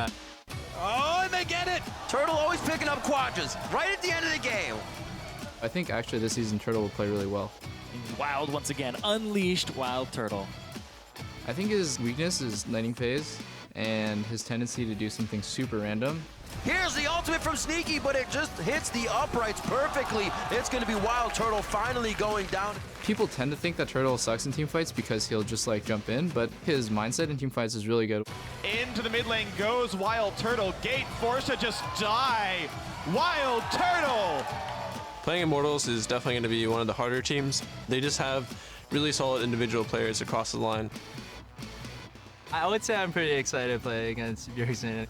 that. Oh, and they get it! Turtle always picking up quadras right at the end of the game. I think actually this season Turtle will play really well. Wild once again, unleashed Wild Turtle. I think his weakness is laning phase and his tendency to do something super random. Here's the ultimate from Sneaky, but it just hits the uprights perfectly. It's going to be Wild Turtle finally going down. People tend to think that Turtle sucks in team fights because he'll just like jump in, but his mindset in team fights is really good. Into the mid lane goes Wild Turtle. Gate forced to just die. Wild Turtle! Playing Immortals is definitely going to be one of the harder teams. They just have really solid individual players across the line. I would say I'm pretty excited to play against Bjergsen.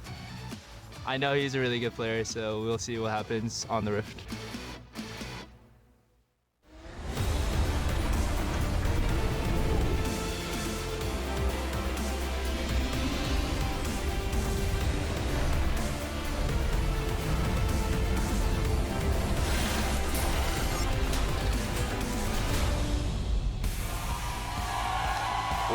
I know he's a really good player, so we'll see what happens on the Rift.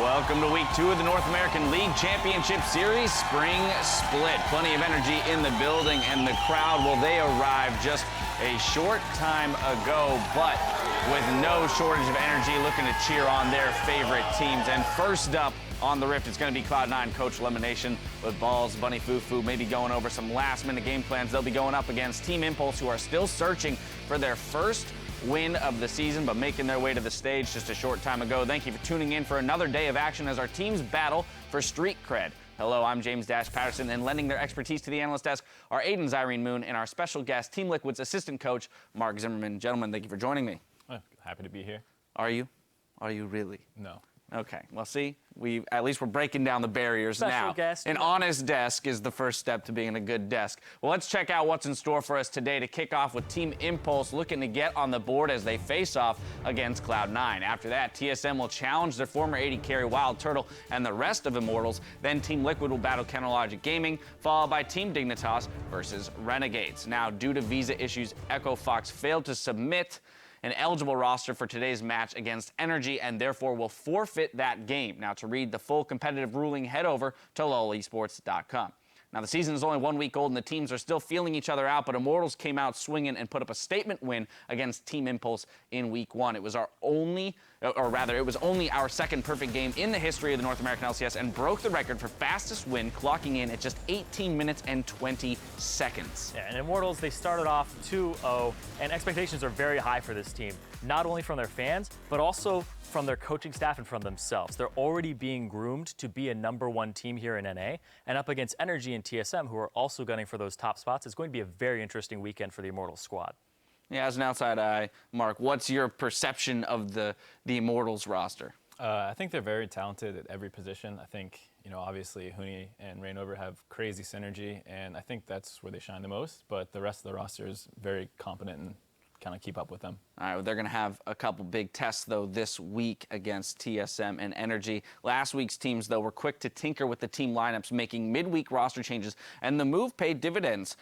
Welcome to week 2 of the North American League Championship Series Spring Split. Plenty of energy in the building, and the crowd, well, they arrived just a short time ago, but with no shortage of energy, looking to cheer on their favorite teams. And first up on the Rift, it's going to be Cloud9 Coach Elimination with Balls, Bunny Fufu, maybe going over some last-minute game plans. They'll be going up against Team Impulse, who are still searching for their first win of the season, but making their way to the stage just a short time ago. Thank you for tuning in for another day of action as our teams battle for street cred. Hello, I'm James Dash Patterson, and lending their expertise to the analyst desk are Aiden's Irene Moon and our special guest, Team Liquid's assistant coach, Mark Zimmerman. Gentlemen, thank you for joining me. Happy to be here. Are you? Are you really? No. Okay, well, see, at least we're breaking down the barriers Special now. guest. An honest desk is the first step to being a good desk. Well, let's check out what's in store for us today to kick off with Team Impulse looking to get on the board as they face off against Cloud9. After that, TSM will challenge their former AD carry Wild Turtle and the rest of Immortals. Then Team Liquid will battle Kenalogic Gaming, followed by Team Dignitas versus Renegades. Now, due to visa issues, Echo Fox failed to submit an eligible roster for today's match against Energy, and therefore will forfeit that game. Now, to read the full competitive ruling, head over to lolesports.com. Now, the season is only 1 week old, and the teams are still feeling each other out, but Immortals came out swinging and put up a statement win against Team Impulse in week 1. It was it was only our second perfect game in the history of the North American LCS and broke the record for fastest win, clocking in at just 18 minutes and 20 seconds. Yeah, and Immortals, they started off 2-0, and expectations are very high for this team, not only from their fans, but also from their coaching staff and from themselves. They're already being groomed to be a #1 team here in NA, and up against Energy and TSM, who are also gunning for those top spots. It's going to be a very interesting weekend for the Immortals squad. Yeah, as an outside eye, Mark, what's your perception of the Immortals roster? I think they're very talented at every position. I think, obviously Huni and Rainover have crazy synergy, and I think that's where they shine the most, but the rest of the roster is very competent and kind of keep up with them. All right, well, they're going to have a couple big tests, though, this week against TSM and Energy. Last week's teams, though, were quick to tinker with the team lineups, making midweek roster changes, and the move paid dividends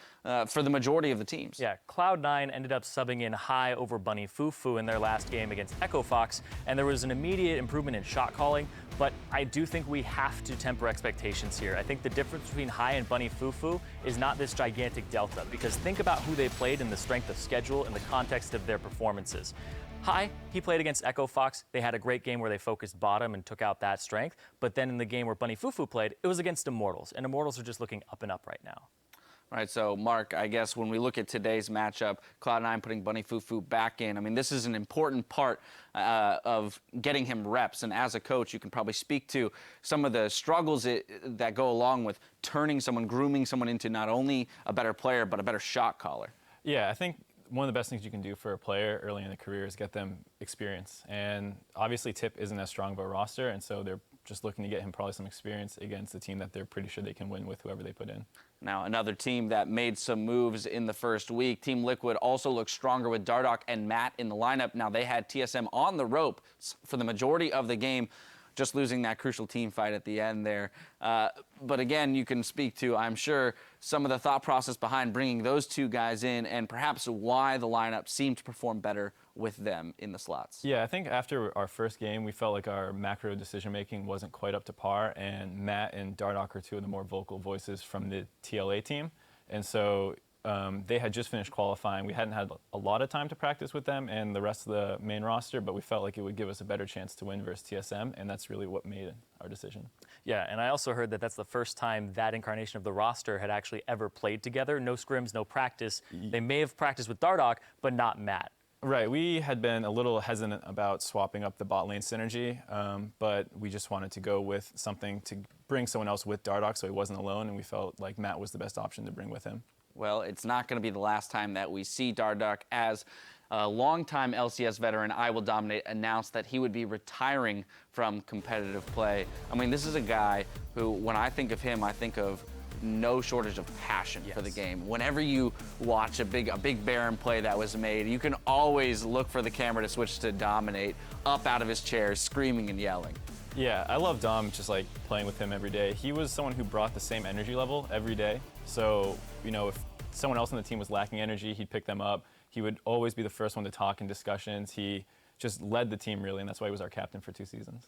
for the majority of the teams. Yeah, Cloud9 ended up subbing in High over Bunny Fufu in their last game against Echo Fox, and there was an immediate improvement in shot calling, but I do think we have to temper expectations here. I think the difference between High and Bunny Fufu is not this gigantic delta, because think about who they played in the strength of schedule and the context of their performances. High, he played against Echo Fox. They had a great game where they focused bottom and took out that strength, but then in the game where Bunny Fufu played, it was against Immortals, and Immortals are just looking up and up right now. All right, so Mark, I guess when we look at today's matchup, Cloud9 putting Bunny Fufu back in, I mean, this is an important part of getting him reps. And as a coach, you can probably speak to some of the struggles that go along with turning someone, grooming someone into not only a better player, but a better shot caller. Yeah, I think one of the best things you can do for a player early in the career is get them experience. And obviously Tip isn't as strong of a roster, and so they're just looking to get him probably some experience against a team that they're pretty sure they can win with whoever they put in. Now, another team that made some moves in the first week, Team Liquid also looks stronger with Dardoch and Matt in the lineup. Now, they had TSM on the rope for the majority of the game. just losing that crucial team fight at the end there. But again, you can speak to, I'm sure, some of the thought process behind bringing those two guys in and perhaps why the lineup seemed to perform better with them in the slots. Yeah, I think after our first game, we felt like our macro decision-making wasn't quite up to par, and Matt and Dardoch are two of the more vocal voices from the TLA team. And so they had just finished qualifying. We hadn't had a lot of time to practice with them and the rest of the main roster, but we felt like it would give us a better chance to win versus TSM, and that's really what made our decision. Yeah, and I also heard that that's the first time that incarnation of the roster had actually ever played together. No scrims, no practice. They may have practiced with Dardoch, but not Matt. Right, we had been a little hesitant about swapping up the bot lane synergy, but we just wanted to go with something to bring someone else with Dardoch so he wasn't alone, and we felt like Matt was the best option to bring with him. Well, it's not going to be the last time that we see Dardoch, as a longtime LCS veteran, I Will Dominate, announced that he would be retiring from competitive play. I mean, this is a guy who, when I think of him, I think of no shortage of passion for the game. Whenever you watch a big Baron play that was made, you can always look for the camera to switch to Dominate, up out of his chair, screaming and yelling. Yeah, I love Dom, just like playing with him every day. He was someone who brought the same energy level every day. So, you know, if someone else on the team was lacking energy, he'd pick them up. He would always be the first one to talk in discussions. He just led the team, really, and that's why he was our captain for 2 seasons.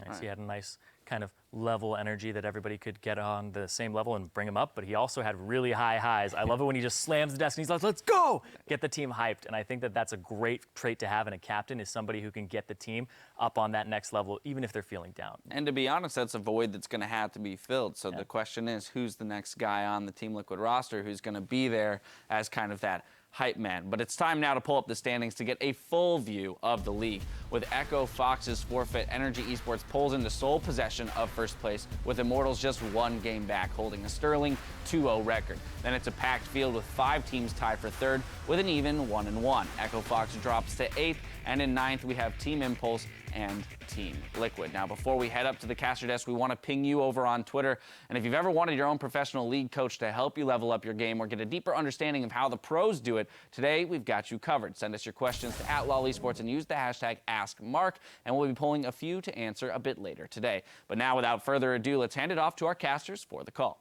Nice. He had a nice kind of level energy that everybody could get on the same level and bring him up, but he also had really high highs. I love it when he just slams the desk and he's like, let's go! Get the team hyped, and I think that that's a great trait to have in a captain, is somebody who can get the team up on that next level, even if they're feeling down. And to be honest, that's a void that's going to have to be filled. So the question is, who's the next guy on the Team Liquid roster who's going to be there as kind of that hype man? But it's time now to pull up the standings to get a full view of the league. With Echo Fox's forfeit, Energy Esports pulls into sole possession of first place, with Immortals just 1 game back, holding a sterling 2-0 record. Then it's a packed field with 5 teams tied for third with an even 1-1. Echo Fox drops to 8th, and in 9th we have Team Impulse and Team Liquid. Now, before we head up to the caster desk, we want to ping you over on Twitter. And if you've ever wanted your own professional league coach to help you level up your game or get a deeper understanding of how the pros do it, today we've got you covered. Send us your questions to @LolEsports and use the hashtag AskMark, and we'll be pulling a few to answer a bit later today. But now, without further ado, let's hand it off to our casters for the call.